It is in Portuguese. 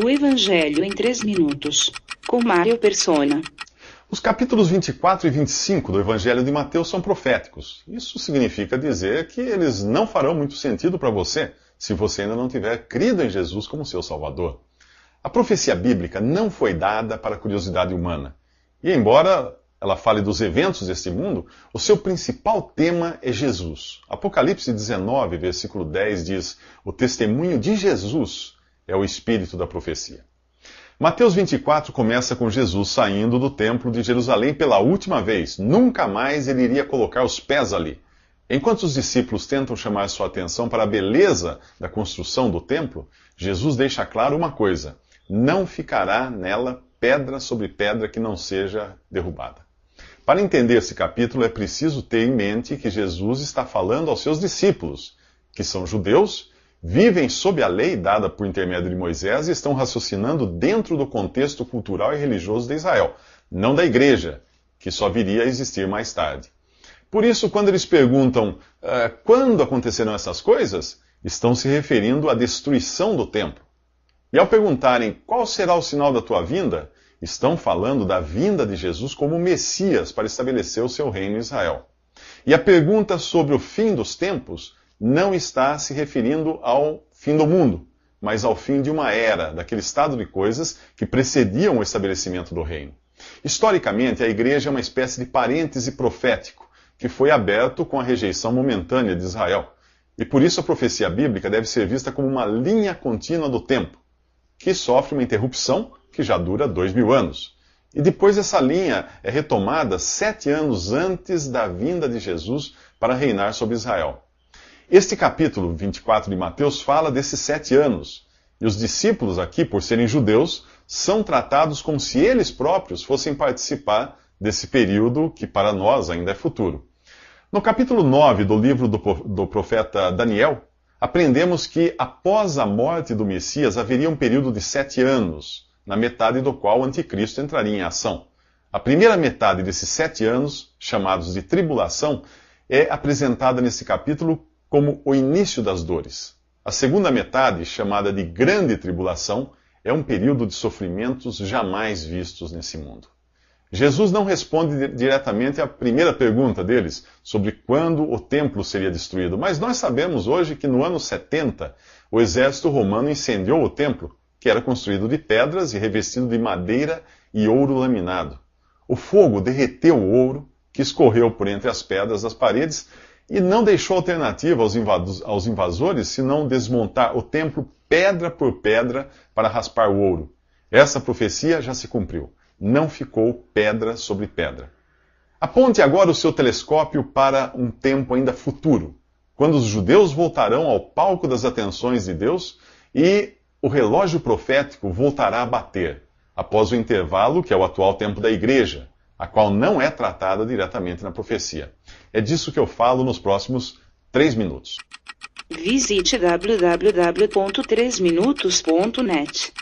O Evangelho em 3 minutos, com Mário Persona. Os capítulos 24 e 25 do Evangelho de Mateus são proféticos. Isso significa dizer que eles não farão muito sentido para você se você ainda não tiver crido em Jesus como seu Salvador. A profecia bíblica não foi dada para a curiosidade humana. E embora ela fale dos eventos deste mundo, o seu principal tema é Jesus. Apocalipse 19, versículo 10 diz: o testemunho de Jesus é o espírito da profecia. Mateus 24 começa com Jesus saindo do templo de Jerusalém pela última vez. Nunca mais ele iria colocar os pés ali. Enquanto os discípulos tentam chamar sua atenção para a beleza da construção do templo, Jesus deixa claro uma coisa: não ficará nela pedra sobre pedra que não seja derrubada. Para entender esse capítulo, é preciso ter em mente que Jesus está falando aos seus discípulos, que são judeus, vivem sob a lei dada por intermédio de Moisés e estão raciocinando dentro do contexto cultural e religioso de Israel, não da igreja, que só viria a existir mais tarde. Por isso, quando eles perguntam quando acontecerão essas coisas, estão se referindo à destruição do templo. E ao perguntarem qual será o sinal da tua vinda, estão falando da vinda de Jesus como Messias para estabelecer o seu reino em Israel. E a pergunta sobre o fim dos tempos não está se referindo ao fim do mundo, mas ao fim de uma era, daquele estado de coisas que precediam o estabelecimento do reino. Historicamente, a igreja é uma espécie de parêntese profético, que foi aberto com a rejeição momentânea de Israel. E por isso a profecia bíblica deve ser vista como uma linha contínua do tempo, que sofre uma interrupção que já dura 2000 anos. E depois essa linha é retomada 7 anos antes da vinda de Jesus para reinar sobre Israel. Este capítulo 24 de Mateus fala desses 7 anos. E os discípulos aqui, por serem judeus, são tratados como se eles próprios fossem participar desse período que para nós ainda é futuro. No capítulo 9 do livro do profeta Daniel, aprendemos que após a morte do Messias haveria um período de 7 anos, na metade do qual o anticristo entraria em ação. A primeira metade desses 7 anos, chamados de tribulação, é apresentada nesse capítulo como o início das dores. A segunda metade, chamada de grande tribulação, é um período de sofrimentos jamais vistos nesse mundo. Jesus não responde diretamente à primeira pergunta deles, sobre quando o templo seria destruído, mas nós sabemos hoje que no ano 70, o exército romano incendiou o templo, que era construído de pedras e revestido de madeira e ouro laminado. O fogo derreteu o ouro, que escorreu por entre as pedras das paredes, e não deixou alternativa aos invasores senão desmontar o templo pedra por pedra para raspar o ouro. Essa profecia já se cumpriu. Não ficou pedra sobre pedra. Aponte agora o seu telescópio para um tempo ainda futuro, quando os judeus voltarão ao palco das atenções de Deus e o relógio profético voltará a bater, após o intervalo que é o atual tempo da igreja, a qual não é tratada diretamente na profecia. É disso que eu falo nos próximos 3 minutos. Visite www.3minutos.net.